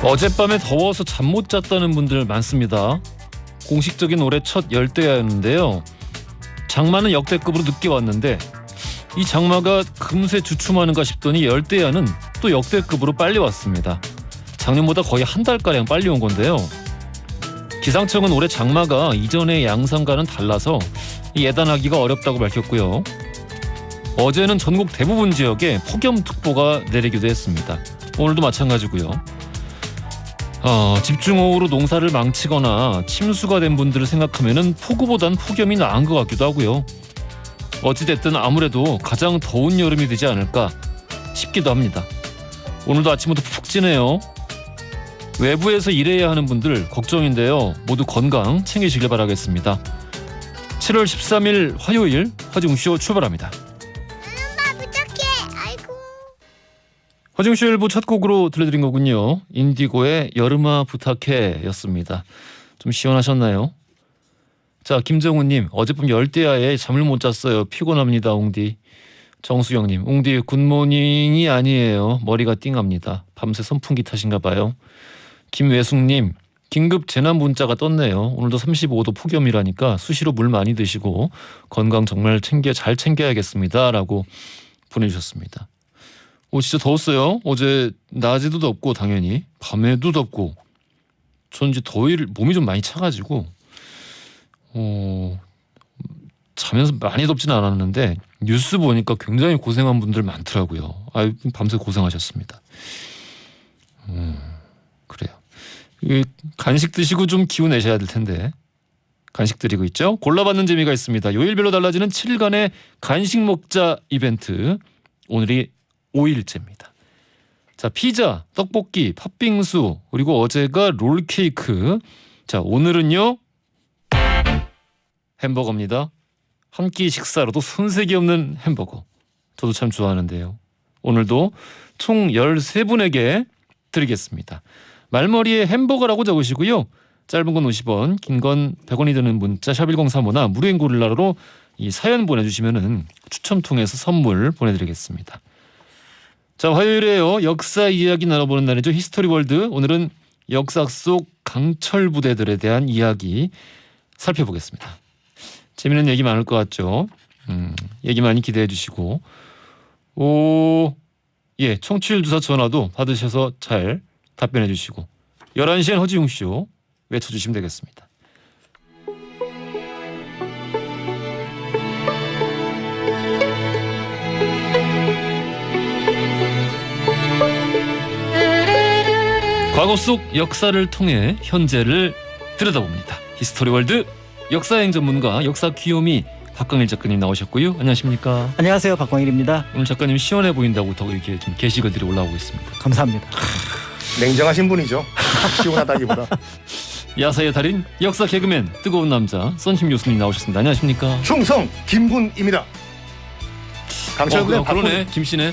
어젯밤에 더워서 잠 못 잤다는 분들 많습니다. 공식적인 올해 첫 열대야였는데요. 장마는 역대급으로 늦게 왔는데 이 장마가 금세 주춤하는가 싶더니 열대야는 또 역대급으로 빨리 왔습니다. 작년보다 거의 한 달가량 빨리 온 건데요. 기상청은 올해 장마가 이전의 양상과는 달라서 예단하기가 어렵다고 밝혔고요. 어제는 전국 대부분 지역에 폭염특보가 내리기도 했습니다. 오늘도 마찬가지고요. 집중호우로 농사를 망치거나 침수가 된 분들을 생각하면 폭우보단 폭염이 나은 것 같기도 하고요. 어찌됐든 아무래도 가장 더운 여름이 되지 않을까 싶기도 합니다. 오늘도 아침부터 푹 찌네요. 외부에서 일해야 하는 분들 걱정인데요. 모두 건강 챙기시길 바라겠습니다. 7월 13일 화요일 허중쇼 출발합니다. 엄마 부탁해. 아이고. 허중쇼 일부 첫 곡으로 들려드린 거군요. 인디고의 여름아 부탁해 였습니다. 좀 시원하셨나요? 자, 김정우님, 어젯밤 열대야에 잠을 못 잤어요. 피곤합니다, 웅디. 정수경님, 웅디 굿모닝이 아니에요. 머리가 띵합니다. 밤새 선풍기 탓인가 봐요. 김외숙님, 긴급 재난 문자가 떴네요. 오늘도 35도 폭염이라니까 수시로 물 많이 드시고 건강 정말 잘 챙겨야겠습니다. 라고 보내주셨습니다. 진짜 더웠어요. 어제 낮에도 덥고 당연히 밤에도 덥고 전 이제 더위를 몸이 좀 많이 차가지고 자면서 많이 덥지는 않았는데 뉴스 보니까 굉장히 고생한 분들 많더라고요. 밤새 고생하셨습니다. 그래요. 간식 드시고 좀 기운 내셔야 될 텐데 간식 드리고 있죠. 골라받는 재미가 있습니다. 요일별로 달라지는 7일간의 간식 먹자 이벤트. 오늘이 5일째입니다. 자, 피자, 떡볶이, 팥빙수, 그리고 어제가 롤케이크. 자, 오늘은요 햄버거입니다. 한 끼 식사로도 손색이 없는 햄버거. 저도 참 좋아하는데요. 오늘도 총 13분에게 드리겠습니다. 말머리에 햄버거라고 적으시고요. 짧은 건 50원, 긴 건 100원이 드는 문자 샵1035나 무료인 고릴라로 이 사연 보내주시면은 추첨 통해서 선물 보내드리겠습니다. 자, 화요일에요. 역사 이야기 나눠보는 날이죠. 히스토리 월드. 오늘은 역사 속 강철 부대들에 대한 이야기 살펴보겠습니다. 재미있는 얘기 많을 것 같죠? 얘기 많이 기대해 주시고 청취율 조사 전화도 받으셔서 잘 답변해 주시고 11시엔 허지웅쇼 외쳐주시면 되겠습니다. 과거 속 역사를 통해 현재를 들여다봅니다. 히스토리 월드 역사여행 전문가 역사 귀요미 박광일 작가님 나오셨고요. 안녕하십니까? 안녕하세요, 박광일입니다. 오늘 작가님 시원해 보인다고 더 이렇게 좀 게시글들이 올라오고 있습니다. 감사합니다. 냉정하신 분이죠. 시원하다기보다. 야사의 달인 역사 개그맨 뜨거운 남자 선심 교수님 나오셨습니다. 안녕하십니까? 충성 김군입니다. 강철부대 그러네. 김씨네.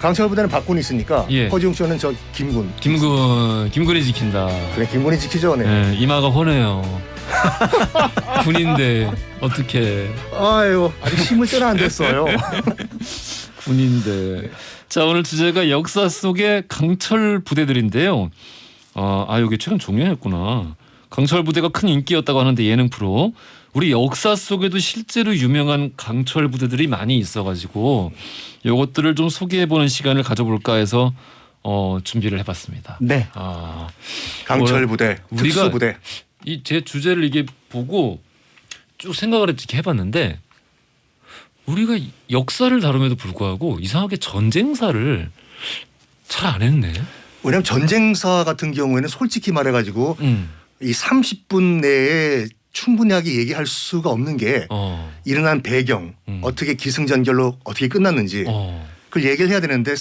강철부대는 박군이 있으니까 예. 허지웅 씨는 저 김군. 김군이 지킨다. 그래, 김군이 지키죠. 네. 네, 이마가 훤해요. 군인데 어떻게? 아유, 아직 힘을 때는 안 됐어요. 군인데. 자, 오늘 주제가 역사 속의 강철 부대들인데요. 여기 최근 종영했구나. 강철 부대가 큰 인기였다고 하는데 예능 프로. 우리 역사 속에도 실제로 유명한 강철 부대들이 많이 있어가지고 이것들을 좀 소개해보는 시간을 가져볼까 해서 준비를 해봤습니다. 네. 강철 부대, 특수 부대. 제 주제를 이게 보고 쭉 생각을 이렇게 해봤는데 우리가 역사를 다룸에도 불구하고 이상하게 전쟁사를 잘 안 했네. 왜냐하면 전쟁사 같은 경우에는 솔직히 말해가지고 이 30분 내에 충분하게 얘기할 수가 없는 게 일어난 배경, 어떻게 기승전결로 어떻게 끝났는지 그걸 얘기를 해야 되는데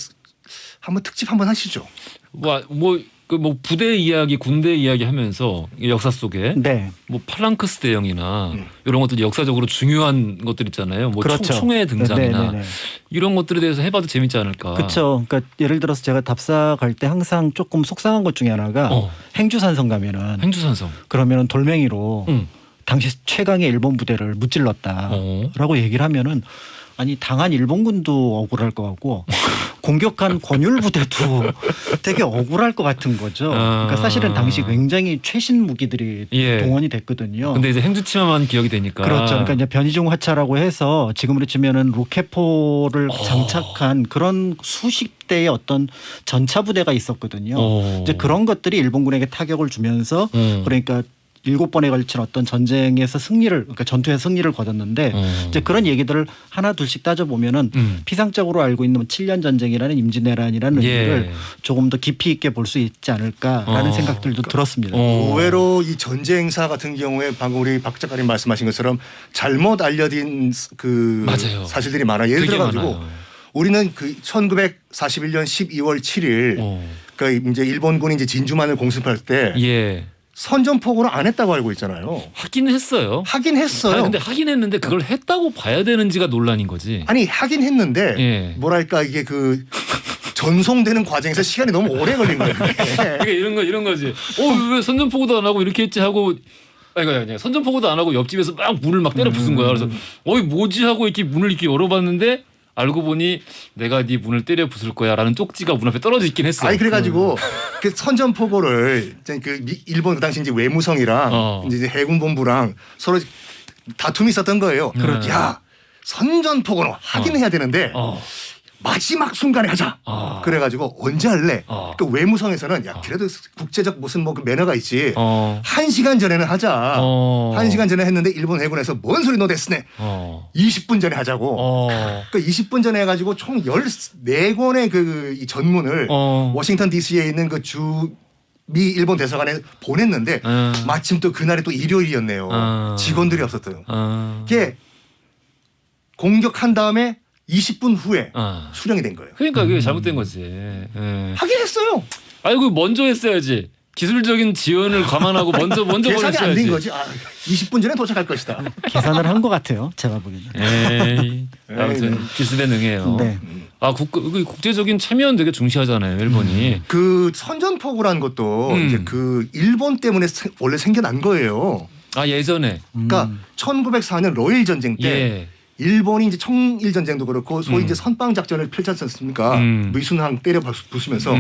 한번 특집 한번 하시죠. 뭐 부대 이야기, 군대 이야기 하면서 역사 속에 네. 뭐 팔랑크스 대영이나 이런 것들이 역사적으로 중요한 것들 있잖아요. 뭐 그렇죠. 총의 등장이나 네네네. 이런 것들에 대해서 해봐도 재밌지 않을까. 그렇죠. 그러니까 예를 들어서 제가 답사 갈 때 항상 조금 속상한 것 중에 하나가 행주산성 가면은 행주산성 그러면은 돌멩이로 당시 최강의 일본 부대를 무찔렀다라고 얘기를 하면은 아니 당한 일본군도 억울할 것 같고 공격한 권율 부대도 되게 억울할 것 같은 거죠. 그러니까 사실은 당시 굉장히 최신 무기들이 예. 동원이 됐거든요. 근데 이제 행주치마만 기억이 되니까. 그렇죠. 그러니까 이제 변이중 화차라고 해서 지금으로 치면은 로켓포를 장착한 그런 수십 대의 어떤 전차 부대가 있었거든요. 이제 그런 것들이 일본군에게 타격을 주면서 그러니까 7번에 걸친 어떤 전쟁에서 승리를 그러니까 전투에서 승리를 거뒀는데 이제 그런 얘기들을 하나 둘씩 따져 보면은 피상적으로 알고 있는 7년 전쟁이라는 임진왜란이라는 의미를 예. 조금 더 깊이 있게 볼 수 있지 않을까라는 생각들도 들었습니다. 의외로 이 전쟁사 같은 경우에 방금 우리 박 작가님 말씀하신 것처럼 잘못 알려진 그 맞아요. 사실들이 많아요. 예를 되게 들어 가지고 많아요. 우리는 그 1941년 12월 7일 그러니까 이제 일본군이 이제 진주만을 공습할 때 예. 선전포고를 안 했다고 알고 있잖아요. 하긴 했어요. 하긴 했어요. 아니, 근데 하긴 했는데 그걸 했다고 봐야 되는지가 논란인 거지. 아니 하긴 했는데 예. 뭐랄까 이게 그 전송되는 과정에서 시간이 너무 오래 걸린 거예요. 그게. 그러니까 이런 거지. 왜 선전포고도 안 하고 이렇게 했지 하고. 아니 선전포고도 안 하고 옆집에서 막 문을 막 때려 부순 거야. 그래서 어이 뭐지 하고 이렇게 문을 이렇게 열어봤는데 알고 보니 내가 네 문을 때려 부술 거야라는 쪽지가 문 앞에 떨어져 있긴 했어. 아니 그래가지고 그 선전포고를 그 일본 그 당시 이제 외무성이랑 이제 해군 본부랑 서로 다툼이 있었던 거예요. 야 선전포고는 하긴 해야 되는데 마지막 순간에 하자. 그래가지고 언제 할래? 그 외무성에서는 야 그래도 국제적 무슨 뭐 그 매너가 있지. 1시간 전에는 하자. 1시간 전에 했는데 일본 해군에서 뭔 소리 너 됐으네. 20분 전에 하자고. 그 20분 전에 해가지고 총 14권의 그 이 전문을 워싱턴 DC에 있는 그 미 일본 대사관에 보냈는데 마침 또 그날이 또 일요일이었네요. 직원들이 없었대요. 이게 공격한 다음에 20분 후에 수령이 된 거예요. 그러니까 그게 잘못된 거지. 예. 하긴 했어요. 아이고 먼저 했어야지. 기술적인 지원을 감안하고 먼저 계산이 안 보냈어야지. 된 거지. 20분 전에 도착할 것이다. 계산을 한 것 같아요. 제가 보기에는. 에이, 아무튼 기술대능해요. 네. 국제적인 참여는 되게 중시하잖아요, 일본이. 그 선전포고라는 것도 이제 그 일본 때문에 원래 생겨난 거예요. 아 예전에. 그러니까 1904년 러일 전쟁 때 예. 일본이 이제 청일 전쟁도 그렇고 소위 이제 선빵 작전을 펼쳤지 않습니까? 미순항 때려 부수면서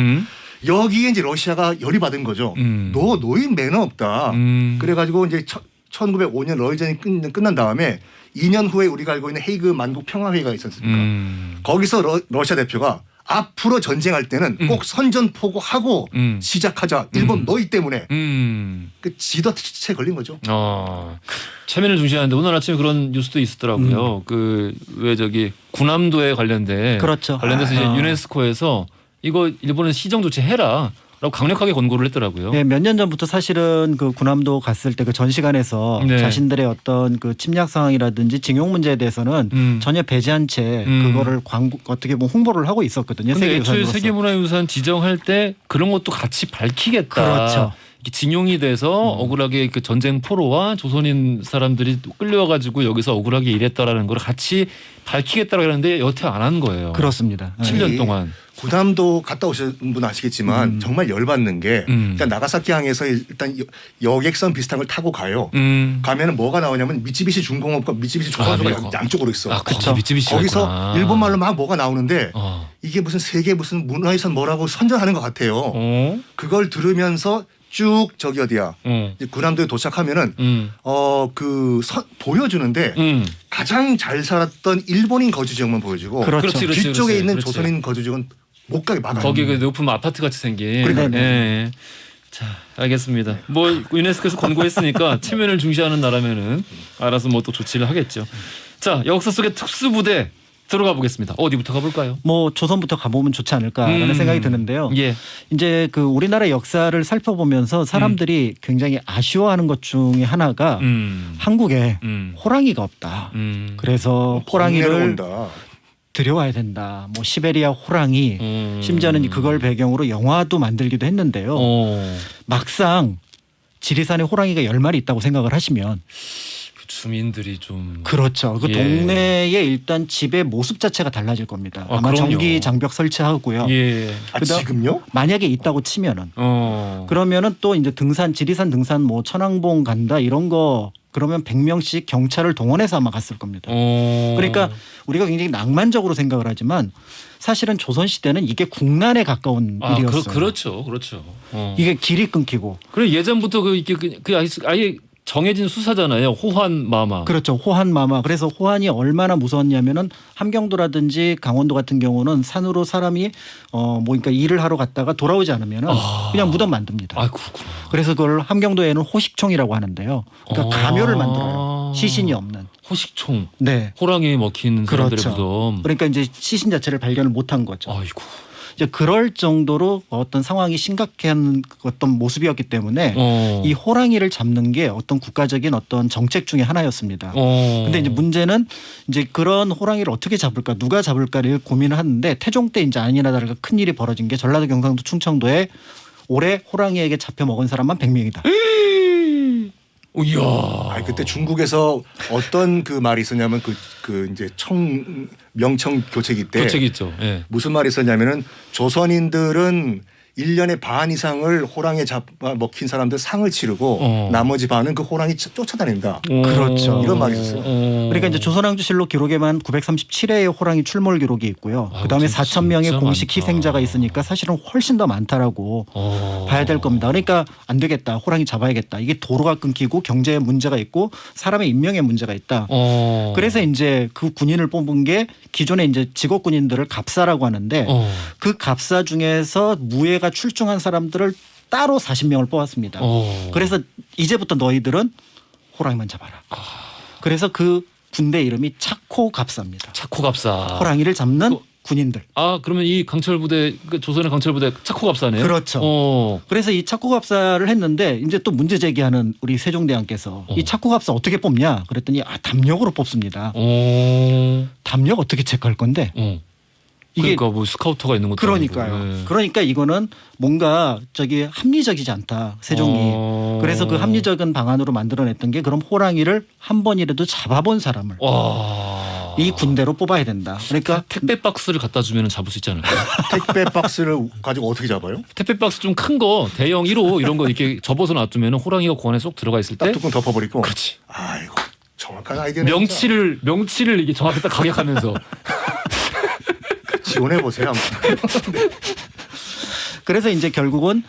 여기에 이제 러시아가 열이 받은 거죠. 너 노인 매너 없다. 그래가지고 이제 1905년 러일 전쟁이 끝난 다음에 2년 후에 우리가 알고 있는 헤이그 만국 평화회의가 있었습니까? 거기서 러시아 대표가 앞으로 전쟁할 때는 꼭 선전포고하고 시작하자. 일본 너희 때문에. 그 지도체 걸린 거죠. 체면을 중시하는데 오늘 아침에 그런 뉴스도 있었더라고요. 그 왜 저기 군함도에 관련된 그렇죠. 관련돼서 이제 유네스코에서 이거 일본은 시정 조치 해라. 라고 강력하게 권고를 했더라고요. 네, 몇 년 전부터 사실은 그 군함도 갔을 때 그 전시관에서 네. 자신들의 어떤 그 침략 상황이라든지 징용 문제에 대해서는 전혀 배제한 채 그거를 어떻게 보면 홍보를 하고 있었거든요. 근데 애초에 세계유산으로서. 세계문화유산 지정할 때 그런 것도 같이 밝히겠다. 그렇죠. 이게 징용이 돼서 억울하게 그 전쟁 포로와 조선인 사람들이 끌려와가지고 여기서 억울하게 일했다라는 걸 같이 밝히겠다라고 했는데 여태 안 한 거예요. 그렇습니다. 7년 동안. 군함도 갔다 오신 분 아시겠지만 정말 열받는 게 일단 나가사키항에서 일단 여객선 비슷한 걸 타고 가요. 가면은 뭐가 나오냐면 미쓰비시 중공업과 미쓰비시 조선소가 양쪽으로 있어. 그쵸. 미쓰비시가 거기서 있구나. 일본말로 막 뭐가 나오는데 이게 무슨 세계 무슨 문화유산 뭐라고 선전하는 것 같아요. 그걸 들으면서 쭉 저기 어디야 이제 군함도에 도착하면은 보여주는데 가장 잘 살았던 일본인 거주 지역만 보여주고 그렇죠. 뒤쪽에 있는 그렇지. 조선인 거주 지역은 못 가게 막아요. 거기 그 높은 아파트 같이 생긴. 그러니까. 예. 자, 알겠습니다. 뭐 유네스코에서 권고했으니까 체면을 중시하는 나라면은 알아서 뭐 또 조치를 하겠죠. 자, 역사 속의 특수부대 들어가 보겠습니다. 어디부터 가볼까요? 뭐 조선부터 가보면 좋지 않을까라는 생각이 드는데요. 예. 이제 그 우리나라 역사를 살펴보면서 사람들이 굉장히 아쉬워하는 것 중에 하나가 한국에 호랑이가 없다. 그래서 호랑이를 내려온다. 들여와야 된다. 뭐 시베리아 호랑이 심지어는 그걸 배경으로 영화도 만들기도 했는데요. 막상 지리산에 호랑이가 10마리 있다고 생각을 하시면 그 주민들이 좀 그렇죠. 그 예. 동네의 일단 집의 모습 자체가 달라질 겁니다. 아마 그럼요. 전기 장벽 설치하고요. 예. 지금요? 만약에 있다고 치면은 그러면은 또 이제 지리산 등산 뭐 천왕봉 간다 이런 거 그러면 100명씩 경찰을 동원해서 아마 갔을 겁니다. 그러니까 우리가 굉장히 낭만적으로 생각을 하지만 사실은 조선시대는 이게 국난에 가까운 일이었어요. 그렇죠. 그렇죠. 이게 길이 끊기고. 그래 예전부터 아예 정해진 수사잖아요. 호환 마마. 그렇죠. 호환 마마. 그래서 호환이 얼마나 무서웠냐면은 함경도라든지 강원도 같은 경우는 산으로 사람이 그러니까 일을 하러 갔다가 돌아오지 않으면은 그냥 무덤 만듭니다. 그렇구나. 그래서 그걸 함경도에는 호식총이라고 하는데요. 그러니까 가묘를 만들어요. 시신이 없는. 호식총. 네. 호랑이에 먹히는 사람들의 그렇죠. 무덤. 그러니까 이제 시신 자체를 발견을 못한 거죠. 아이고. 이제 그럴 정도로 어떤 상황이 심각한 어떤 모습이었기 때문에 이 호랑이를 잡는 게 어떤 국가적인 어떤 정책 중에 하나였습니다. 근데 이제 문제는 이제 그런 호랑이를 어떻게 잡을까, 누가 잡을까를 고민을 하는데 태종 때 이제 아니나 다를까 큰 일이 벌어진 게 전라도, 경상도, 충청도에 올해 호랑이에게 잡혀 먹은 사람만 100명이다. 이야. 그때 중국에서 어떤 그 말이 있었냐면 그 이제 명청 교체기 때 교책 있죠. 예. 무슨 말이 있었냐면은 조선인들은 1년의 반 이상을 호랑이에 잡아 먹힌 사람들 상을 치르고 나머지 반은 그 호랑이 쫓아다닌다. 그렇죠. 이런 말이 있었어요. 그러니까 이제 조선왕조실록 기록에만 937회의 호랑이 출몰 기록이 있고요. 그다음에 4,000명의 공식 많다. 희생자가 있으니까 사실은 훨씬 더 많다라고 봐야 될 겁니다. 그러니까 안 되겠다. 호랑이 잡아야겠다. 이게 도로가 끊기고 경제에 문제가 있고 사람의 인명에 문제가 있다. 그래서 이제 그 군인을 뽑은 게 기존에 이제 직업 군인들을 갑사라고 하는데 그 갑사 중에서 무예가 출중한 사람들을 따로 40명을 뽑았습니다. 그래서 이제부터 너희들은 호랑이만 잡아라. 그래서 그 군대 이름이 차코갑사입니다. 차코갑사. 호랑이를 잡는 군인들. 그러면 이 강철부대, 조선의 강철부대 차코갑사네요. 그렇죠. 그래서 이 차코갑사를 했는데 이제 또 문제 제기하는 우리 세종대왕께서 이 차코갑사 어떻게 뽑냐 그랬더니 담력으로 뽑습니다. 담력 어떻게 체크할 건데? 이게 그러니까 뭐 스카우터가 있는 것도 그러니까요. 아니고. 네. 그러니까 이거는 뭔가 합리적이지 않다. 세종이. 그래서 그 합리적인 방안으로 만들어냈던 게 그럼 호랑이를 한 번이라도 잡아본 사람을 이 군대로 뽑아야 된다. 그러니까 택배 박스를 갖다 주면 잡을 수 있지 않을까요? 택배 박스를 가지고 어떻게 잡아요? 택배 박스 좀 큰 거 대형 1호 이런 거 이렇게 접어서 놔두면 호랑이가 그 안에 쏙 들어가 있을 때 딱 뚜껑 덮어버리고. 그렇지. 아이고 정확한 아이디어네. 명치를 이게 정확히 딱 가격하면서 지원해 보세요. 그래서 이제 결국은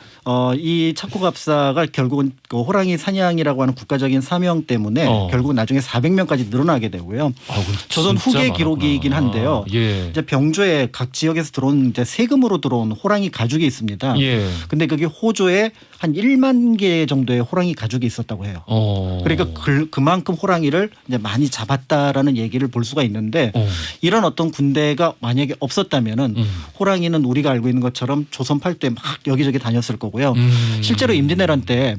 이 차코갑사가 결국은 그 호랑이 사냥이라고 하는 국가적인 사명 때문에 결국은 나중에 400명까지 늘어나게 되고요. 조선 후기 기록이긴 한데요. 이제 병조에 각 지역에서 들어온 이제 세금으로 들어온 호랑이 가죽이 있습니다. 근데 그게 호조에 한 1만 개 정도의 호랑이 가죽이 있었다고 해요. 그러니까 그만큼 호랑이를 이제 많이 잡았다라는 얘기를 볼 수가 있는데 이런 어떤 군대가 만약에 없었다면은 호랑이는 우리가 알고 있는 것처럼 조선 팔도에 막 여기저기 다녔을 거고요. 실제로 임진왜란 때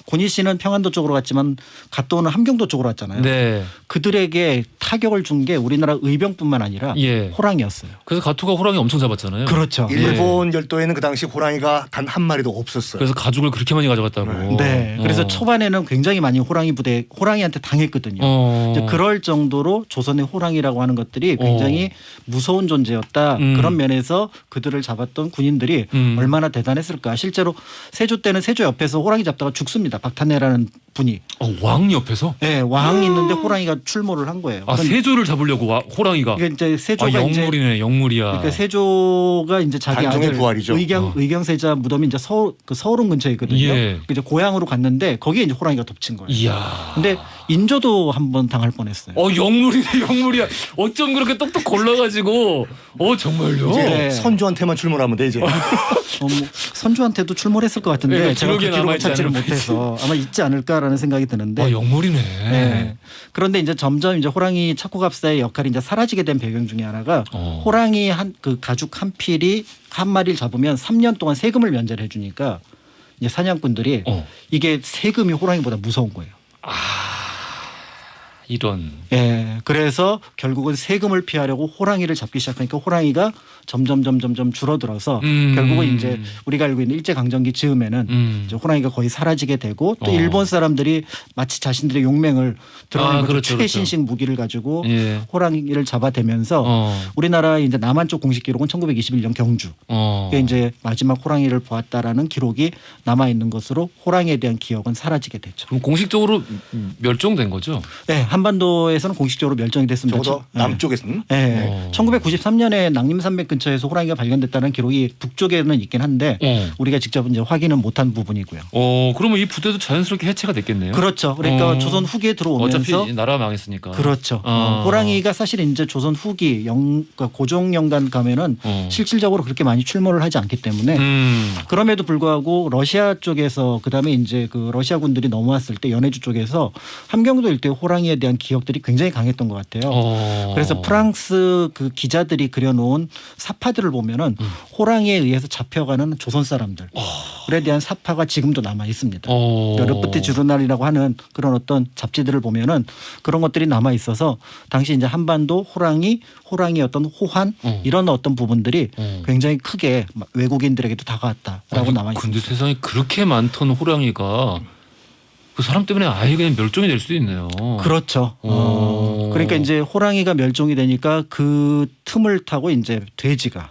권희 씨는 평안도 쪽으로 갔지만 갓도는 함경도 쪽으로 왔잖아요. 네. 그들에게 타격을 준 게 우리나라 의병뿐만 아니라 호랑이였어요. 그래서 가토가 호랑이 엄청 잡았잖아요. 그렇죠. 일본 열도에는 그 당시 호랑이가 단 한 마리도 없었어요. 그래서 가죽을 그렇게 많이 가져갔다고. 네. 그래서 초반에는 굉장히 많이 호랑이한테 당했거든요. 이제 그럴 정도로 조선의 호랑이라고 하는 것들이 굉장히 무서운 존재였다. 그런 면에서 그들을 잡았던 군인들이 얼마나 대단했을까. 실제로 세조 때는 세조 옆에서 호랑이 잡다가 죽습니다. 박탄내라는 분이. 왕 옆에서? 네, 왕이 있는데 호랑이가 출몰을 한 거예요. 세조를 잡으려고 호랑이가. 그러니까 이제 세조가 영물이네, 영물이야. 그러니까 세조가 이제 자기 아들 부활이죠. 의경세자 무덤이 이제 서울원 근처에 있거든요. 이제 고향으로 갔는데 거기에 이제 호랑이가 덮친 거예요. 이야. 근데 인조도 한번 당할 뻔했어요. 영물이네, 영물이야. 어쩜 그렇게 똑똑 골라가지고. 정말요? 이제 선조한테만 출몰하면 돼 이제. 뭐 선조한테도 출몰했을 것 같은데 제가 그 기록에 기록을 남아있지 찾지를 않을까? 못해서 아마 있지 않을까라는 생각이 드는데. 영물이네. 네. 그런데 이제 점점 이제 호랑이 차코갑사의 역할이 이제 사라지게 된 배경 중에 하나가 호랑이 그 가죽 한 필이 한 마리를 잡으면 3년 동안 세금을 면제를 해주니까 이제 사냥꾼들이 이게 세금이 호랑이보다 무서운 거예요. 이런. 예, 그래서 결국은 세금을 피하려고 호랑이를 잡기 시작하니까 호랑이가 점점 줄어들어서 결국은 이제 우리가 알고 있는 일제강점기 즈음에는 이제 호랑이가 거의 사라지게 되고 또 일본 사람들이 마치 자신들의 용맹을 드러내는 것처럼 그렇죠, 최신식 무기를 가지고 예. 호랑이를 잡아대면서 우리나라 이제 남한 쪽 공식 기록은 1921년 경주. 그게 이제 마지막 호랑이를 보았다라는 기록이 남아 있는 것으로 호랑이에 대한 기억은 사라지게 됐죠. 그럼 공식적으로 멸종된 거죠? 네, 한반도에서는 공식적으로 멸종이 됐습니다. 적어도 네. 남쪽에서는. 네. 1993년에 낙림산맥 근처에서 호랑이가 발견됐다는 기록이 북쪽에는 있긴 한데 우리가 직접 이제 확인은 못한 부분이고요. 그러면 이 부대도 자연스럽게 해체가 됐겠네요. 그렇죠. 그러니까 조선 후기에 들어오면서 어차피 나라가 망했으니까. 그렇죠. 호랑이가 사실 이제 조선 후기 그러니까 고종영간 가면은 실질적으로 그렇게 많이 출몰을 하지 않기 때문에 그럼에도 불구하고 러시아 쪽에서 그다음에 이제 그 러시아 군들이 넘어왔을 때 연해주 쪽에서 함경도 일대 호랑이에 대한 기억들이 굉장히 강했던 것 같아요. 그래서 프랑스 그 기자들이 그려놓은 사파들을 보면은 호랑이에 의해서 잡혀가는 조선 사람들에 대한 사파가 지금도 남아 있습니다. 르프트 주르날이라고 하는 그런 어떤 잡지들을 보면은 그런 것들이 남아 있어서 당시 이제 한반도 호랑이의 어떤 호환 이런 어떤 부분들이 굉장히 크게 외국인들에게도 다가왔다라고 남아 있습니다. 근데 세상에 그렇게 많던 호랑이가 그 사람 때문에 아예 그냥 멸종이 될 수도 있네요. 그렇죠. 그러니까 이제 호랑이가 멸종이 되니까 그 틈을 타고 이제 돼지가.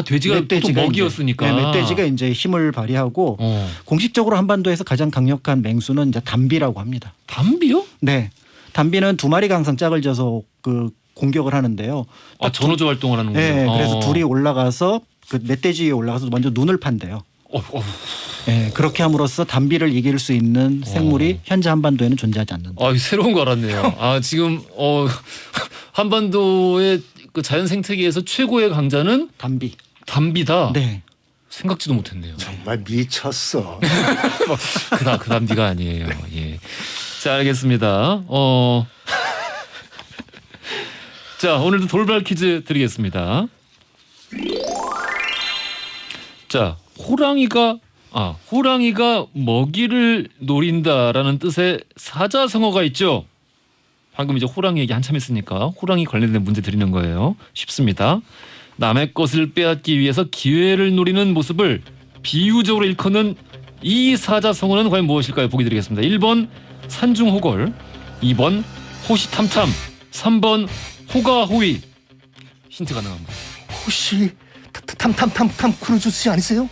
돼지가 또 먹이였으니까. 네, 멧돼지가 이제 힘을 발휘하고 공식적으로 한반도에서 가장 강력한 맹수는 이제 담비라고 합니다. 담비요? 네, 담비는 두 마리가 항상 짝을 져서 그 공격을 하는데요. 전호조 활동을 하는 거예요. 네, 그래서 둘이 올라가서 그 멧돼지 위에 올라가서 먼저 눈을 판대요. 네, 그렇게 함으로써 담비를 이길 수 있는 생물이 현재 한반도에는 존재하지 않는다. 새로운 거 알았네요. 지금 한반도의 그 자연 생태계에서 최고의 강자는 담비다. 네. 생각지도 못했네요. 정말 미쳤어. 그 담비가 아니에요. 예. 자, 알겠습니다. 자, 오늘도 돌발 퀴즈 드리겠습니다. 자, 호랑이가 먹이를 노린다라는 뜻의 사자성어가 있죠. 방금 이제 호랑이 얘기 한참 했으니까 호랑이 관련된 문제 드리는 거예요. 쉽습니다. 남의 것을 빼앗기 위해서 기회를 노리는 모습을 비유적으로 일컫는 이 사자성어는 과연 무엇일까요? 보기 드리겠습니다. 1번 산중호걸, 2번 호시탐탐, 3번 호가호위. 힌트 가능합니다. 혹시 탐 크루즈 씨 아니세요?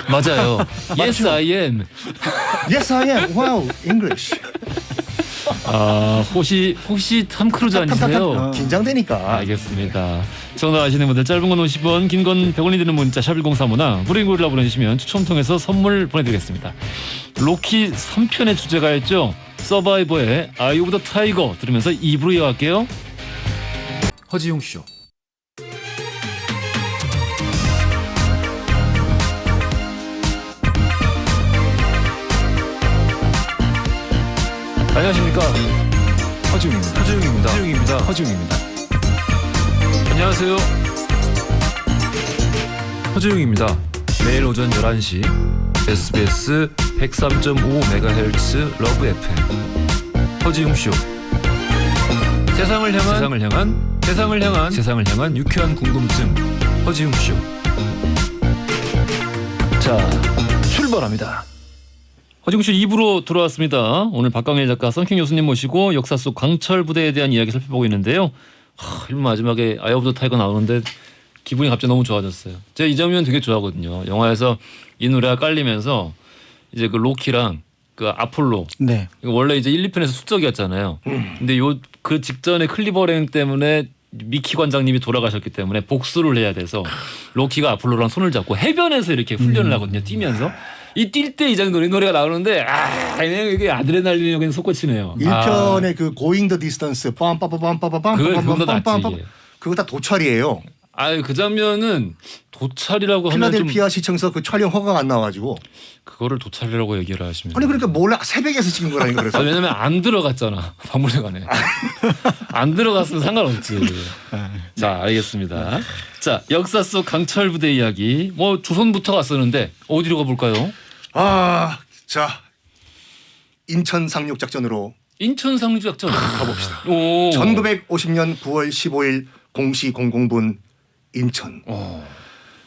맞아요. Yes, I am. Yes, I am. Wow, English. 혹시 탐 크루즈 아니세요? 긴장되니까. 알겠습니다. 정답 아시는 분들 짧은 건 50원, 긴 건 100원이 드는 문자 샵1035나 무료인고리라 보내주시면 추첨 통해서 선물 보내드리겠습니다. 로키 3편의 주제가였죠. 서바이버의 아이 오브 더 타이거 들으면서 2부로 이어갈게요. 허지용 쇼. 안녕하십니까. 허지용입니다. 안녕하세요. 허지웅입니다. 매일 오전 11시 SBS 103.5MHz 러브 FM 허지웅쇼. 세상을 향한 유쾌한 궁금증 허지웅쇼. 자, 출발합니다. 허지웅쇼 2부로 돌아왔습니다. 오늘 박광일 작가, 썬킹 교수님 모시고 역사 속 강철 부대에 대한 이야기 살펴보고 있는데요. 1부 마지막에 아이 오브 더 타이거 나오는데 기분이 갑자기 너무 좋아졌어요. 제가 이 장면 되게 좋아하거든요. 영화에서 이 노래가 깔리면서 이제 그 로키랑 그 아폴로. 네. 원래 이제 1, 2편에서 숙적이었잖아요. 근데 그 직전에 클리버랭 때문에 미키 관장님이 돌아가셨기 때문에 복수를 해야 돼서 로키가 아폴로랑 손을 잡고 해변에서 이렇게 훈련을 하거든요. 뛰면서. 이 뛸 때 이 노래가 나오는데 이게 아드레날린이 그냥 솟구치네요. 1편의 그 Going the Distance 빰빰빰빰빰빰빰빰빰빰빰빰 그거 다 도찰이에요. 그 장면은 도찰이라고 하면 좀 필라델피아 시청에서 그 촬영 허가가 안 나와가지고 그거를 도찰이라고 얘기를 하시면 아니 그러니까 몰라 새벽에서 찍은 거라니까 그래서 왜냐면 안 들어갔잖아 박물관에 안 들어갔으면 상관없지. 자 알겠습니다. 자 역사 속 강철 부대 이야기 조선부터 갔었는데 어디로 가볼까요? 자 인천 상륙 작전으로 인천 상륙 작전 가봅시다. 오. 1950년 9월 15일 0시 00분 인천.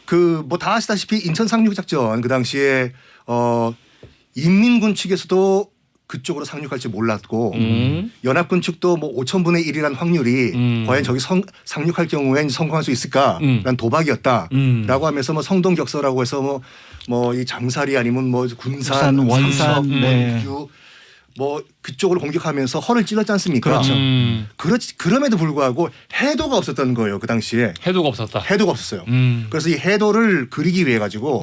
그 뭐 다 아시다시피 인천 상륙 작전 그 당시에 인민군 측에서도 그쪽으로 상륙할지 몰랐고 연합군 측도 뭐 5,000분의 1이라는 확률이 과연 저기 상륙할 경우엔 성공할 수 있을까라는 도박이었다라고 하면서 뭐 성동격서라고 해서 뭐 이 장사리 아니면 뭐 군산, 원산, 삼석, 네. 원주 뭐 그쪽으로 공격하면서 허를 찔렀지 않습니까? 그렇죠. 그럼에도 불구하고 해도가 없었던 거예요. 그 당시에 해도가 없었다. 해도가 없었어요. 음. 그래서 이 해도를 그리기 위해 가지고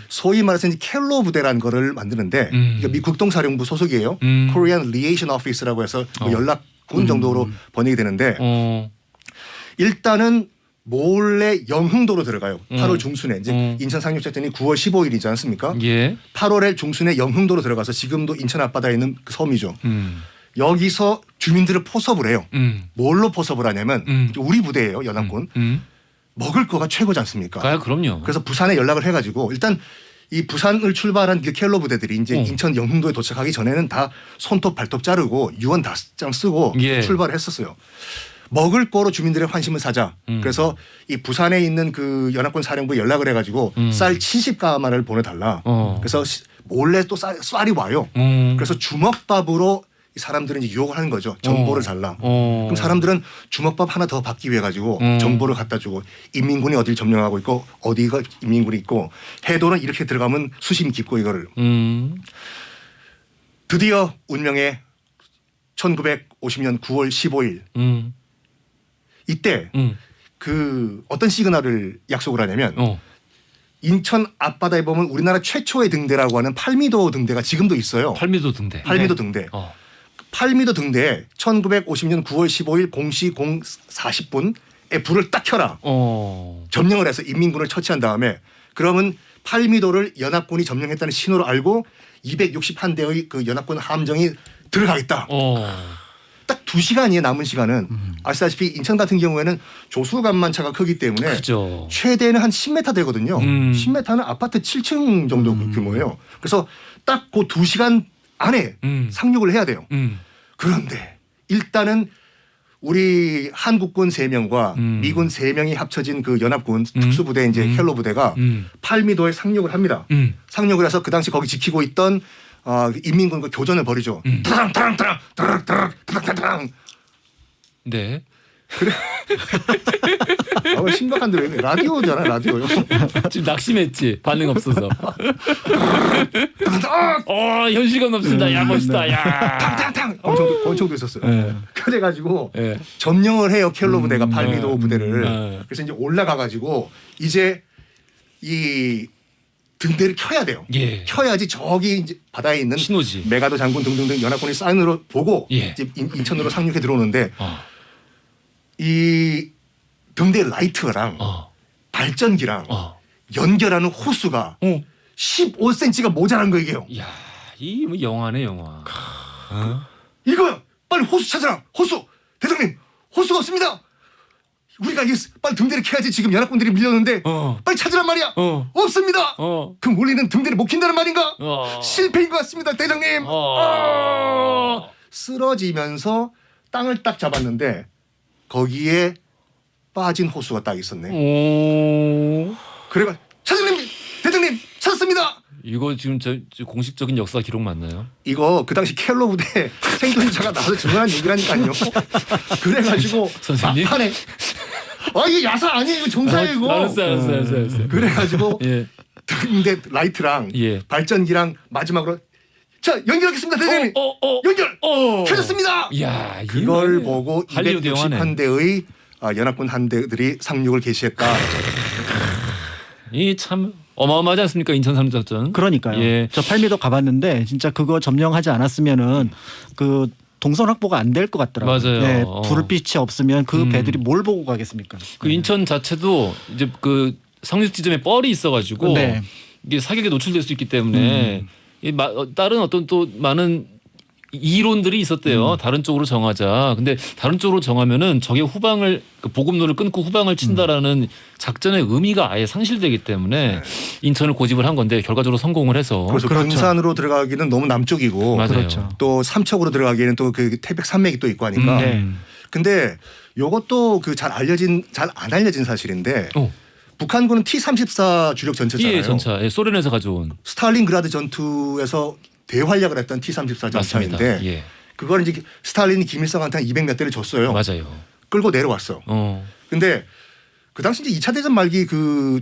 소위 말해서 이제 켈로 부대라는 거를 만드는데 이게 미 국동사령부 소속이에요. Korean Liaison Office라고 해서 뭐 연락군 정도로 번역이 되는데 일단은 몰래 영흥도로 들어가요. 8월 중순에 이제 인천 상륙작전이 9월 15일이지 않습니까? 예. 8월에 중순에 영흥도로 들어가서 지금도 인천 앞바다에 있는 그 섬이죠. 여기서 주민들을 포섭을 해요. 뭘로 포섭을 하냐면 우리 부대예요. 연합군. 먹을 거가 최고지 않습니까? 그럼요. 그래서 부산에 연락을 해가지고 일단 이 부산을 출발한 그 켈로 부대들이 이제 인천 영흥도에 도착하기 전에는 다 손톱 발톱 자르고 유언 다장 쓰고 예. 출발을 했었어요. 먹을 거로 주민들의 환심을 사자. 그래서 이 부산에 있는 그 연합군 사령부에 연락을 해가지고 쌀 70가마를 보내달라. 그래서 몰래 또 쌀이 와요. 그래서 주먹밥으로 이 사람들은 이제 유혹을 하는 거죠. 정보를 달라. 그럼 사람들은 주먹밥 하나 더 받기 위해 가지고 정보를 갖다 주고 인민군이 어디를 점령하고 있고 어디가 인민군이 있고 해도는 이렇게 들어가면 수심 깊고 이거를. 드디어 운명의 1950년 9월 15일 이때 그 어떤 시그널을 약속을 하냐면 인천 앞바다에 보면 우리나라 최초의 등대라고 하는 8미도 등대가 지금도 있어요. 8미도 등대. 8미도 등대. 8미도 등대에 1950년 9월 15일 0시 040분에 불을 딱 켜라. 점령을 해서 인민군을 처치한 다음에 그러면 8미도를 연합군이 점령했다는 신호를 알고 261대의 그 연합군 함정이 들어가겠다. 딱 2시간이에요. 남은 시간은. 아시다시피 인천 같은 경우에는 조수간만차가 크기 때문에 그죠. 최대는 한 10m 되거든요. 10m는 아파트 7층 정도 규모예요. 그래서 딱 그 2시간 안에 상륙을 해야 돼요. 그런데 일단은 우리 한국군 3명과 미군 3명이 합쳐진 그 연합군 특수부대 이제 켈로 부대가 8미도에 상륙을 합니다. 상륙을 해서 그 당시 거기 지키고 있던 인민군과 교전을 벌이죠. 타랑타랑. 네. 왜 심각한데 왜 라디오잖아 라디오요. 지금 낙심했지. 반응 없어서. 현실감 넘친다. 야 멋있다. 야. 탕탕탕 권총도 있었어요. 네. 그래가지고 네. 점령을 해요. 켈로 부대가 8미도 부대를. 그래서 이제 올라가가지고 이제 이 등대를 켜야 돼요. 예. 켜야지 저기 이제 바다에 있는 신호지. 메가도 장군 등등등 연합군이 사인으로 보고 예. 이제 인천으로 상륙해 들어오는데 이 등대 라이트랑 발전기랑 연결하는 호수가 15cm가 모자란 거 이게요. 야, 이 뭐 영화네 영화. 이거요. 빨리 호수 찾아라. 호수. 대장님 호수가 없습니다. 우리가 빨리 등대를 켜야지 지금 연합군들이 밀렸는데 빨리 찾으란 말이야. 없습니다. 그럼 우리는 등대를 못 킨다는 말인가? 실패인 것 같습니다. 대장님. 쓰러지면서 땅을 딱 잡았는데 거기에 빠진 호수가 딱 있었네. 그래가 대장님 찾았습니다. 이거 지금 저 공식적인 역사 기록 맞나요? 이거 그 당시 켈로 부대 생존자가 나와서 증언한 얘기라니까요. 그래가지고 선생님? 막판에 이게 야사 아니에요. 이거 정사예요 이거. 알았어요. 그래가지고 예. 등대 라이트랑 예. 발전기랑 마지막으로 자 연결하겠습니다. 대장님. 연결 켜졌습니다. 야, 그걸 보고 할리우드 영화네. 261대의 연합군 한대들이 상륙을 개시했다. 이 참 어마어마하지 않습니까? 인천 상륙작전. 그러니까요. 예. 저 8미도 가봤는데 진짜 그거 점령하지 않았으면은 그 동선 확보가 안 될 것 같더라고요. 맞아요. 네, 불빛이 없으면 그 배들이 뭘 보고 가겠습니까? 그 인천 자체도 이제 그 상륙 지점에 뻘이 있어가지고 네. 이게 사격에 노출될 수 있기 때문에 다른 어떤 또 많은 이론들이 있었대요. 다른 쪽으로 정하자. 근데 다른 쪽으로 정하면은 적의 후방을 그 보급로를 끊고 후방을 친다라는 작전의 의미가 아예 상실되기 때문에 인천을 고집을 한 건데 결과적으로 성공을 해서 그래서 그렇죠. 금산으로 들어가기는 너무 남쪽이고 맞아요. 그렇죠. 또 삼척으로 들어가기에는 또 그 태백 산맥이 또 있고 하니까. 네. 근데 요것도 그 잘 안 알려진 사실인데 북한군은 T-34 주력 전차잖아요. 예, 전차. 예, 소련에서 가져온. 스탈린그라드 전투에서 대활약을 했던 T-34 맞습니다. 전차인데 예. 그걸 이제 스탈린이 김일성한테 한 200몇 대를 줬어요. 맞아요. 끌고 내려왔어. 근데 그 당시 이제 2차 대전 말기 그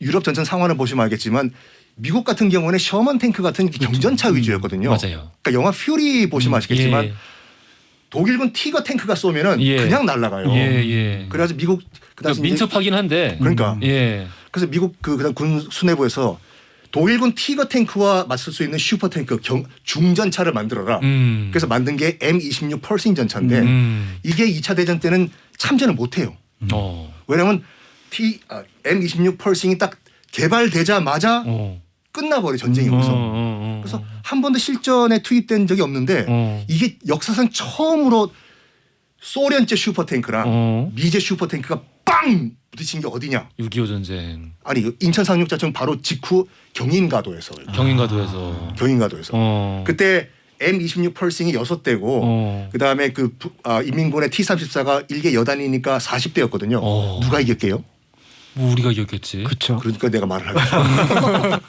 유럽 전선 상황을 보시면 알겠지만 미국 같은 경우는 셔먼 탱크 같은 경전차 위주였거든요. 맞아요. 그러니까 영화 퓨리 보시면 아시겠지만 예. 독일군 티거 탱크가 쏘면은 예. 그냥 날아가요. 예, 예. 그래서 미국 그 당시 이제 민첩하긴 한데. 그러니까 예. 그래서 미국 그다음 군 수뇌부에서 독일군 티거 탱크와 맞설 수 있는 슈퍼 탱크 중전차를 만들어라. 그래서 만든 게 M26 펄싱 전차인데 이게 2차 대전 때는 참전을 못 해요. 왜냐하면 M26 펄싱이 딱 개발되자마자 끝나버려 전쟁이 여기서. 그래서 한 번도 실전에 투입된 적이 없는데 이게 역사상 처음으로 소련제 슈퍼탱크랑 미제 슈퍼탱크가 빵 부딪힌 게 어디냐? 6.25 전쟁. 아니 인천 상륙작전 바로 직후 경인가도에서. 경인가도에서. 그때 M26 펄싱이 6대고 그다음에 인민군의 T-34가 일개 여단이니까 40대였거든요. 누가 이겼게요? 뭐 우리가 이겼겠지. 그렇죠. 그러니까 내가 말을 하겠어.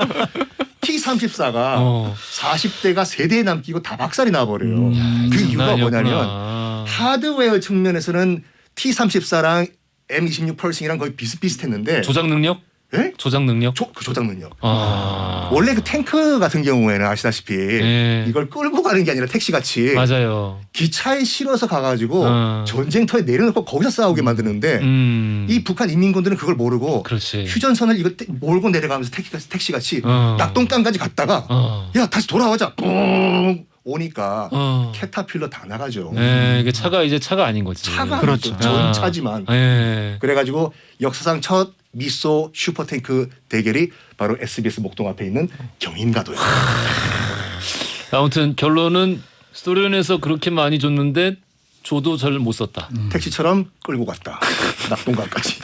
T-34가 40대가 3대에 남기고 다 박살이 나버려요. 그 이유가 뭐냐면 하드웨어 측면에서는 T-34랑 M26 펄싱이랑 거의 비슷비슷했는데 조작 능력? 예? 조작 능력? 그 조작 능력. 아. 원래 그 탱크 같은 경우에는 아시다시피 예. 이걸 끌고 가는 게 아니라 택시 같이 맞아요. 기차에 실어서 가가지고 전쟁터에 내려놓고 거기서 싸우게 만드는데 이 북한 인민군들은 그걸 모르고 그렇지. 휴전선을 이거 몰고 내려가면서 택시 같이 낙동강까지 갔다가 야 다시 돌아오자 뿡 오니까 캐타필러 다 나가죠. 네, 이게 차가 이제 차가 아닌 거지. 차가 그렇죠. 아니죠. 전차지만. 네. 그래가지고 역사상 첫 미소 슈퍼탱크 대결이 바로 SBS 목동 앞에 있는 경인가도예요. 아무튼 결론은 소련에서 그렇게 많이 줬는데 줘도 잘 못 썼다. 택시처럼 끌고 갔다. 낙동강까지.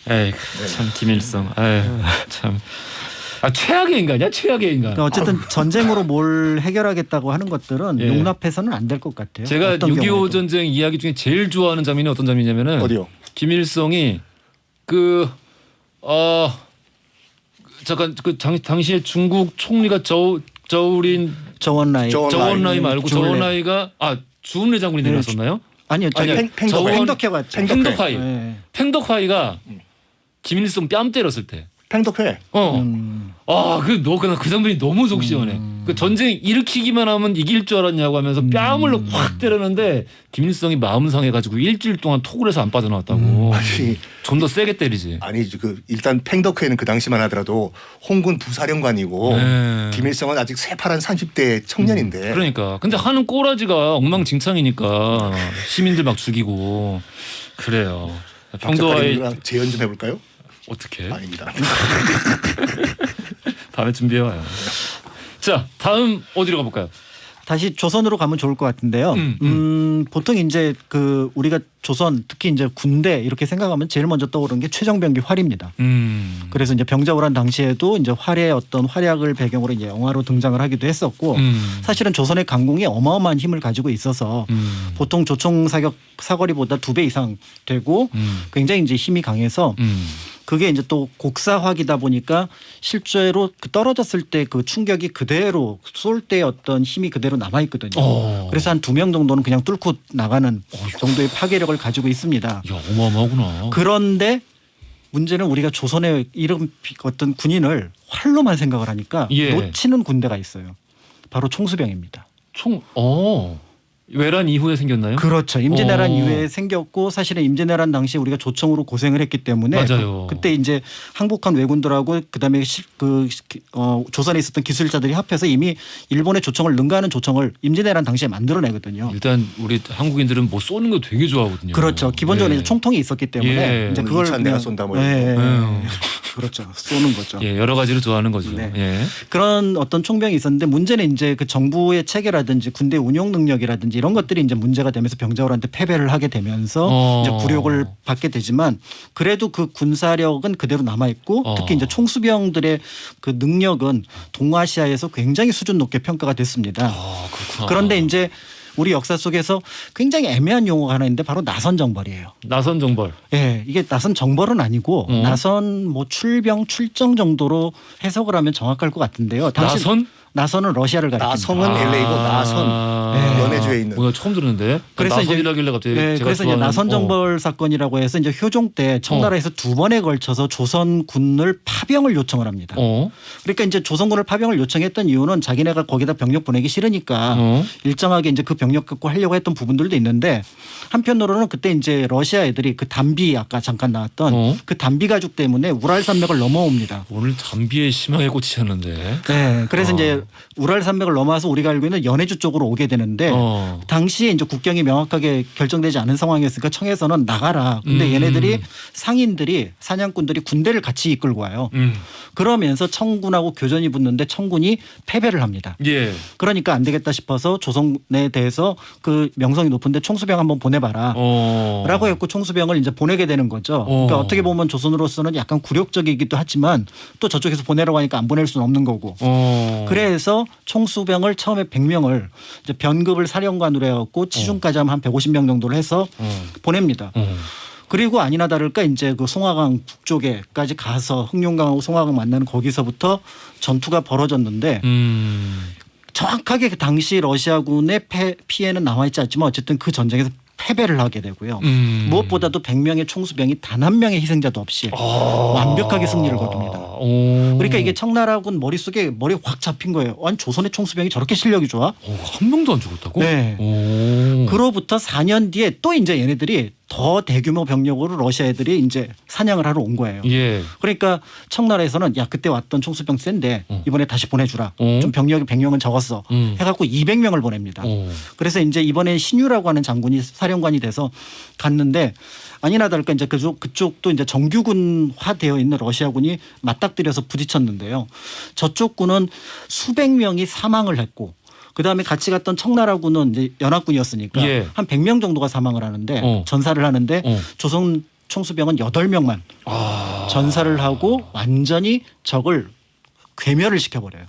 에이 참 김일성. 에이 참. 최악의 인간이야 최악의 인간. 그러니까 어쨌든 전쟁으로 뭘 해결하겠다고 하는 것들은 예. 용납해서는 안 될 것 같아요. 제가 어떤 6.25 경우에도. 전쟁 이야기 중에 제일 좋아하는 장면이 어떤 장면이냐면은 어디요? 김일성이 잠깐 당시에 중국 총리가 저우린 저원라이. 저원라이 말고 주울레. 저원라이가 주은래 장군이 내려왔었나요? 아니요. 아니, 팽덕회가 팽덕화이. 네. 팽덕화이가 김일성 뺨 때렸을 때. 팽덕회. 그 장면이 너무 속 시원해. 그 전쟁 일으키기만 하면 이길 줄 알았냐고 하면서 뺨을 확 때렸는데 김일성이 마음 상해가지고 일주일 동안 톡을 해서 안 빠져나왔다고. 아니, 좀 더 세게 때리지. 아니 일단 팽덕회는 그 당시만 하더라도 홍군 부사령관이고 네. 김일성은 아직 새파란 30대 청년인데. 그러니까. 근데 하는 꼬라지가 엉망진창이니까 시민들 막 죽이고 그래요. 평도와의 박작가님이랑 재연 좀 해볼까요? 어떻게? 아닙니다. 다음에 준비해 와요. 자, 다음 어디로 가볼까요? 다시 조선으로 가면 좋을 것 같은데요. 보통 이제 우리가 조선 특히 이제 군대 이렇게 생각하면 제일 먼저 떠오르는 게 최정병기 활입니다. 그래서 이제 병자호란 당시에도 이제 활의 어떤 활약을 배경으로 이제 영화로 등장을 하기도 했었고 사실은 조선의 강공이 어마어마한 힘을 가지고 있어서 보통 조총 사격 사거리보다 2배 이상 되고 굉장히 이제 힘이 강해서 그게 이제 또 곡사화기다 보니까 실제로 떨어졌을 때 그 충격이 그대로 쏠 때 어떤 힘이 그대로 남아 있거든요. 그래서 한 2명 정도는 그냥 뚫고 나가는 정도의 파괴력을 가지고 있습니다. 야, 어마어마하구나. 그런데 문제는 우리가 조선의 이런 어떤 군인을 활로만 생각을 하니까 예. 놓치는 군대가 있어요. 바로 총수병입니다. 외란 이후에 생겼나요? 그렇죠. 임진왜란 어. 이후에 생겼고 사실은 임진왜란 당시 우리가 조청으로 고생을 했기 때문에 맞아요. 그때 이제 항복한 왜군들하고 그다음에 조선에 있었던 기술자들이 합해서 이미 일본의 조청을 능가하는 조청을 임진왜란 당시에 만들어내거든요. 일단 우리 한국인들은 뭐 쏘는 거 되게 좋아하거든요. 그렇죠. 기본적으로 예. 이제 총통이 있었기 때문에 예. 이제 그걸 그걸 내가 그냥- 쏜다 뭐 예, 이런 예, 거. 예. 그렇죠. 쏘는 거죠. 예, 여러 가지로 좋아하는 거죠. 네. 예. 그런 어떤 총병이 있었는데 문제는 이제 그 정부의 체계라든지 군대 운용 능력이라든지 이런 것들이 이제 문제가 되면서 병자호란한테 패배를 하게 되면서 어. 이제 굴욕을 받게 되지만 그래도 그 군사력은 그대로 남아 있고 어. 특히 이제 총수병들의 그 능력은 동아시아에서 굉장히 수준 높게 평가가 됐습니다. 아, 그렇구나. 그런데 이제 우리 역사 속에서 굉장히 애매한 용어가 하나 있는데 바로 나선 정벌이에요. 나선 정벌. 예, 이게 나선 정벌은 아니고 어. 나선 뭐 출병 출정 정도로 해석을 하면 정확할 것 같은데요. 당시 나선? 나선은 러시아를 가리킵니다. 나성은 LA고 나선 네. 연해주에 있는. 뭐야 처음 들었는데. 그래서 이제- 나선이라길래 갑자기 네, 제가 그래서 이제 좋아하는- 나선 정벌 사건이라고 해서 이제 효종 때 청나라에서 두 번에 걸쳐서 조선군을 파병을 요청을 합니다. 그러니까 이제 조선군을 파병을 요청했던 이유는 자기네가 거기다 병력 보내기 싫으니까 일정하게 이제 그 병력 갖고 하려고 했던 부분들도 있는데 한편으로는 그때 이제 러시아 애들이 그 담비 아까 잠깐 나왔던 그 담비 가죽 때문에 우랄 산맥을 넘어옵니다. 오늘 담비에 심하게 꽂히셨는데. 네, 그래서 이제 우랄 산맥을 넘어와서 우리가 알고 있는 연해주 쪽으로 오게 되는데 당시에 이제 국경이 명확하게 결정되지 않은 상황이었으니까 청에서는 나가라. 근데 얘네들이 상인들이 사냥꾼들이 군대를 같이 이끌고 와요. 그러면서 청군하고 교전이 붙는데 청군이 패배를 합니다. 예. 그러니까 안 되겠다 싶어서 조선에 대해서 그 명성이 높은데 총수병 한번 보내봐라. 라고 했고 총수병을 이제 보내게 되는 거죠. 그러니까 어떻게 보면 조선으로서는 약간 굴욕적이기도 하지만 또 저쪽에서 보내라고 하니까 안 보낼 수는 없는 거고. 그래서 총수병을 처음에 100명을 이제 변급을 사령관으로 해갖고 치중까지 하면 한 150명 정도를 해서 보냅니다. 그리고 아니나 다를까 이제 그 송화강 북쪽에까지 가서 흑룡강하고 송화강 만나는 거기서부터 전투가 벌어졌는데 정확하게 그 당시 러시아군의 피해는 나와 있지 않지만 어쨌든 그 전쟁에서 패배를 하게 되고요. 무엇보다도 100명의 총수병이 단 한 명의 희생자도 없이 완벽하게 승리를 거둡니다. 그러니까 이게 청나라군 머릿속에 머리 확 잡힌 거예요. 아니 조선의 총수병이 저렇게 실력이 좋아? 한 명도 안 죽었다고? 네. 그로부터 4년 뒤에 또 이제 얘네들이 더 대규모 병력으로 러시아 애들이 이제 사냥을 하러 온 거예요. 예. 그러니까 청나라에서는 야 그때 왔던 총수병 센데 이번에 다시 보내주라. 좀 병력이 100명은 적었어. 해갖고 200명을 보냅니다. 그래서 이제 이번에 신유라고 하는 장군이 사령관이 돼서 갔는데 아니나 다를까 이제 그쪽도 이제 정규군화되어 있는 러시아군이 맞닥뜨려서 부딪혔는데요. 저쪽 군은 수백 명이 사망을 했고 그다음에 같이 갔던 청나라군은 이제 연합군이었으니까 예. 한 100명 정도가 사망을 하는데 전사를 하는데 조선 총수병은 8명만 전사를 하고 완전히 적을 괴멸을 시켜버려요.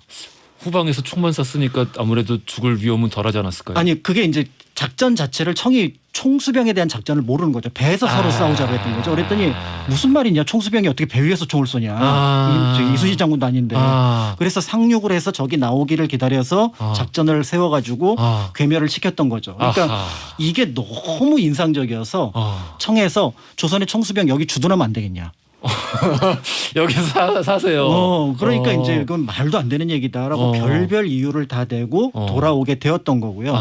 후방에서 총만 쐈으니까 아무래도 죽을 위험은 덜하지 않았을까요? 아니 그게 이제 작전 자체를 청이 총수병에 대한 작전을 모르는 거죠. 배에서 서로 싸우자고 했던 거죠. 그랬더니 무슨 말이냐 총수병이 어떻게 배 위에서 총을 쏘냐. 이순신 장군도 아닌데. 그래서 상륙을 해서 적이 나오기를 기다려서 작전을 세워가지고 괴멸을 시켰던 거죠. 그러니까 이게 너무 인상적이어서 청에서 조선의 총수병 여기 주둔하면 안 되겠냐. 여기서 사세요. 그러니까 이제 그건 말도 안 되는 얘기다라고 별별 이유를 다 대고 돌아오게 되었던 거고요.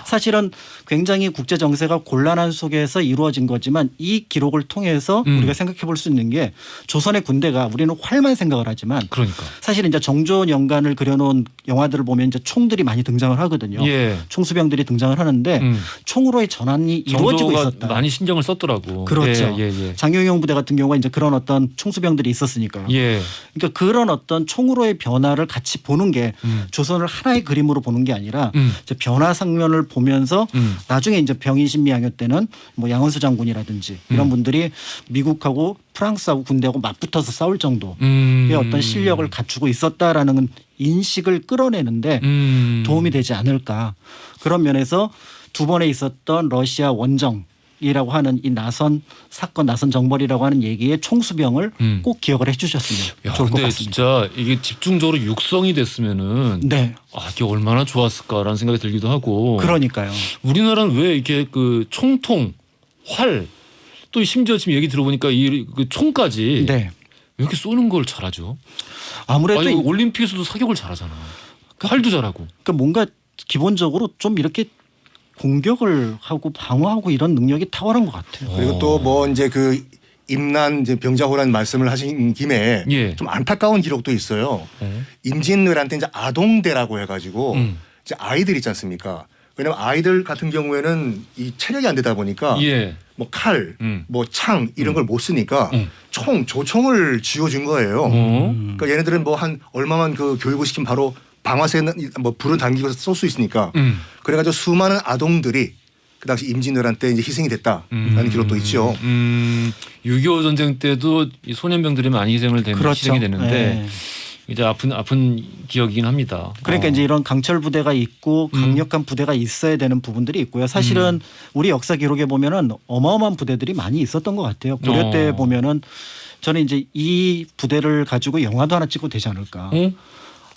사실은 굉장히 국제 정세가 곤란한 속에서 이루어진 거지만 이 기록을 통해서 우리가 생각해 볼 수 있는 게 조선의 군대가 우리는 활만 생각을 하지만 그러니까. 사실 이제 정조원 연간을 그려놓은 영화들을 보면 이제 총들이 많이 등장을 하거든요. 예. 총수병들이 등장을 하는데 총으로의 전환이 이루어지고 정조가 있었다. 많이 신경을 썼더라고. 그렇죠. 예. 장용영 부대 같은 경우가 이제 그런 어떤 총수병들이 있었으니까요. 예. 그러니까 그런 어떤 총으로의 변화를 같이 보는 게 조선을 하나의 그림으로 보는 게 아니라 이제 변화 상면을 보면서 나중에 이제 병이신미양요 때는 뭐 양원수 장군이라든지 이런 분들이 미국하고 프랑스하고 군대하고 맞붙어서 싸울 정도의 어떤 실력을 갖추고 있었다라는 인식을 끌어내는데 도움이 되지 않을까. 그런 면에서 두 번에 있었던 러시아 원정이라고 하는 이 나선 사건, 나선 정벌이라고 하는 얘기의 총수병을 꼭 기억을 해주셨으면 야, 좋을 것 근데 같습니다. 진짜 이게 집중적으로 육성이 됐으면은 네, 이게 얼마나 좋았을까라는 생각이 들기도 하고. 그러니까요. 우리나라는 왜 이렇게 그 총통, 활, 또 심지어 지금 얘기 들어보니까 이 그 총까지 네, 왜 이렇게 쏘는 걸 잘하죠? 아무래도 아니, 올림픽에서도 사격을 잘하잖아. 활도 잘하고. 그러니까 뭔가 기본적으로 좀 이렇게 공격을 하고 방어하고 이런 능력이 탁월한 것 같아요. 그리고 또 뭐 이제 그 임난 이제 병자호란 말씀을 하신 김에 예. 좀 안타까운 기록도 있어요. 임진왜란 때 이제 아동대라고 해가지고 이제 아이들 있지 않습니까? 왜냐하면 아이들 같은 경우에는 이 체력이 안 되다 보니까 예. 뭐 칼, 뭐 창 이런 걸 못 쓰니까 총, 조총을 쥐어준 거예요. 그러니까 얘네들은 뭐 한 얼마만 그 교육을 시키면 바로 방아쇠는 뭐 불은 당기고 쏠 수 있으니까 그래가지고 수많은 아동들이 그 당시 임진왜란 때 이제 희생이 됐다라는 기록도 있죠. 6.25 전쟁 때도 이 소년병들이 많이 희생을 되는 그렇죠. 희생이 되는데 네. 이제 아픈 기억이긴 합니다. 그러니까 이제 이런 강철 부대가 있고 강력한 부대가 있어야 되는 부분들이 있고요. 사실은 우리 역사 기록에 보면은 어마어마한 부대들이 많이 있었던 것 같아요. 고려 때 보면은 저는 이제 이 부대를 가지고 영화도 하나 찍어도 되지 않을까.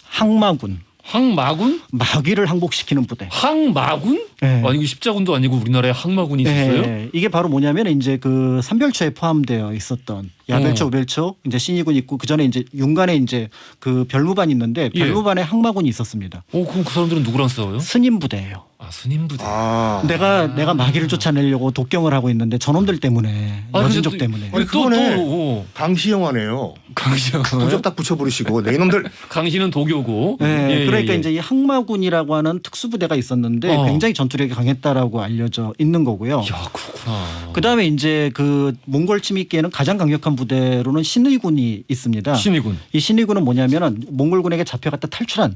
항마군. 항마군? 마귀를 항복시키는 부대. 항마군? 네. 아니 이거 십자군도 아니고 우리나라에 항마군이 있었어요? 네. 이게 바로 뭐냐면 이제 그 삼별초에 포함되어 있었던 야별초, 우별초, 이제 신의군 있고 그 전에 이제 윤관에 이제 그 별무반이 있는데 별무반에 항마군이 있었습니다. 그럼 그 사람들은 누구랑 싸워요? 스님 부대예요. 스님 부대. 내가 마귀를 쫓아내려고 독경을 하고 있는데 저놈들 때문에 여진족 때문에. 아니, 그거네. 강시 영화네요. 강시영. 도적 딱 붙여버리시고 내 이놈들. 강시는 도교고. 네, 그러니까 이제 이 항마군이라고 하는 특수부대가 있었는데 굉장히 전투력이 강했다라고 알려져 있는 거고요. 야, 그렇구나. 그다음에 이제 그 몽골 침입기에는 가장 강력한 부대로는 신의군이 있습니다. 신의군. 이 신의군은 뭐냐면은 몽골군에게 잡혀갔다 탈출한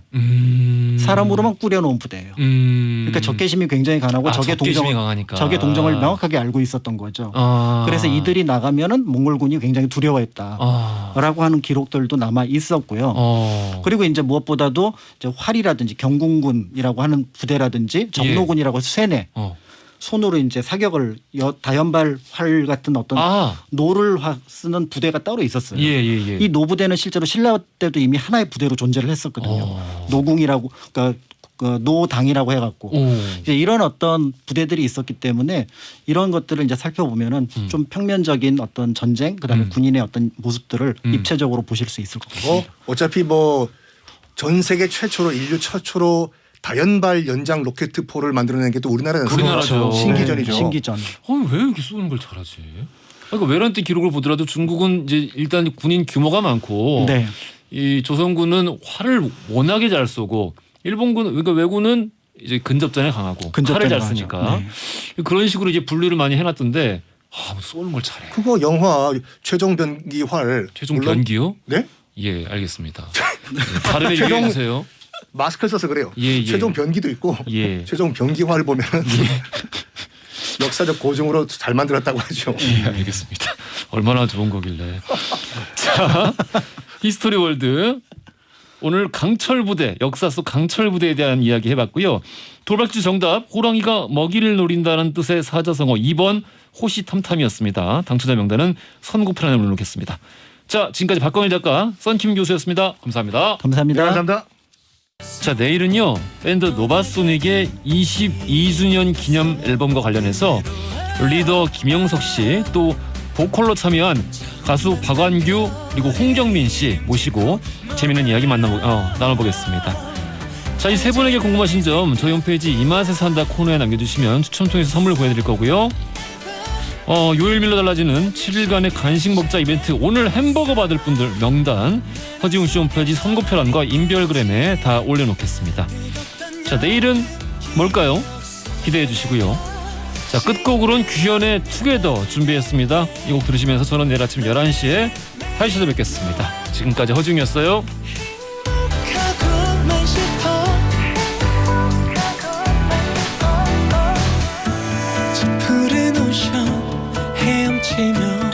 사람으로만 꾸려놓은 부대예요. 그러니까 적개심이 굉장히 강하고 적의 동정을 명확하게 알고 있었던 거죠. 그래서 이들이 나가면은 몽골군이 굉장히 두려워했다라고 하는 기록들도 남아 있었고요. 그리고 이제 무엇보다도 이제 활이라든지 경궁군이라고 하는 부대라든지 정로군이라고 쇠뇌 손으로 이제 사격을 다연발 활 같은 어떤 노를 쓰는 부대가 따로 있었어요. 이 노부대는 실제로 신라 때도 이미 하나의 부대로 존재를 했었거든요. 노궁이라고 그러니까 그 노당이라고 해갖고 이제 이런 어떤 부대들이 있었기 때문에 이런 것들을 이제 살펴보면은 좀 평면적인 어떤 전쟁 그다음에 군인의 어떤 모습들을 입체적으로 보실 수 있을 것 같아요. 어차피 뭐 전 세계 최초로 인류 최초로 다연발 연장 로켓포를 만들어낸 게 또 우리나라는 우리나라죠. 신기전이죠. 네, 신기전. 왜 이렇게 쏘는 걸 잘하지? 그러니까 외란 때 기록을 보더라도 중국은 이제 일단 군인 규모가 많고 네. 이 조선군은 활을 워낙에 잘 쏘고 일본군 그러니까 왜군은 이제 근접전에 강하고 칼을 잘 쓰니까 그런 식으로 이제 분류를 많이 해놨던데 쏘는 걸 잘해. 그거 영화 최종 변기 활. 최종 변기요? 네? 예, 알겠습니다. 발음해 얘기해 주세요. 마스크를 써서 그래요. 예. 최종 변기도 있고 최종 변기화를 보면 역사적 고증으로 잘 만들었다고 하죠. 예, 알겠습니다. 얼마나 좋은 거길래. 자, 히스토리 월드. 오늘 강철부대, 역사 속 강철부대에 대한 이야기 해봤고요. 돌발퀴즈 정답, 호랑이가 먹이를 노린다는 뜻의 사자성어 2번 호시탐탐이었습니다. 당첨자 명단은 선고편에 올려놓겠습니다. 자, 지금까지 박광일 작가, 썬킴 교수였습니다. 감사합니다. 감사합니다. 네, 감사합니다. 자, 내일은요 밴드 노바소닉의 22주년 기념 앨범과 관련해서 리더 김영석 씨 또 보컬로 참여한 가수 박완규 그리고 홍정민 씨 모시고 재미있는 이야기 나눠보겠습니다. 자, 이 세 분에게 궁금하신 점 저희 홈페이지 이맛에 산다 코너에 남겨주시면 추첨 통해서 선물 보내드릴 거고요. 요일별로 달라지는 7일간의 간식 먹자 이벤트 오늘 햄버거 받을 분들 명단 허지웅 씨 홈페이지 선고표란과 인별그램에 다 올려놓겠습니다. 자, 내일은 뭘까요? 기대해 주시고요. 자, 끝곡으로는 규현의 투게더 준비했습니다. 이 곡 들으시면서 저는 내일 아침 11시에 다시 뵙겠습니다. 지금까지 허지웅이었어요. 푸른 오션 헤엄치며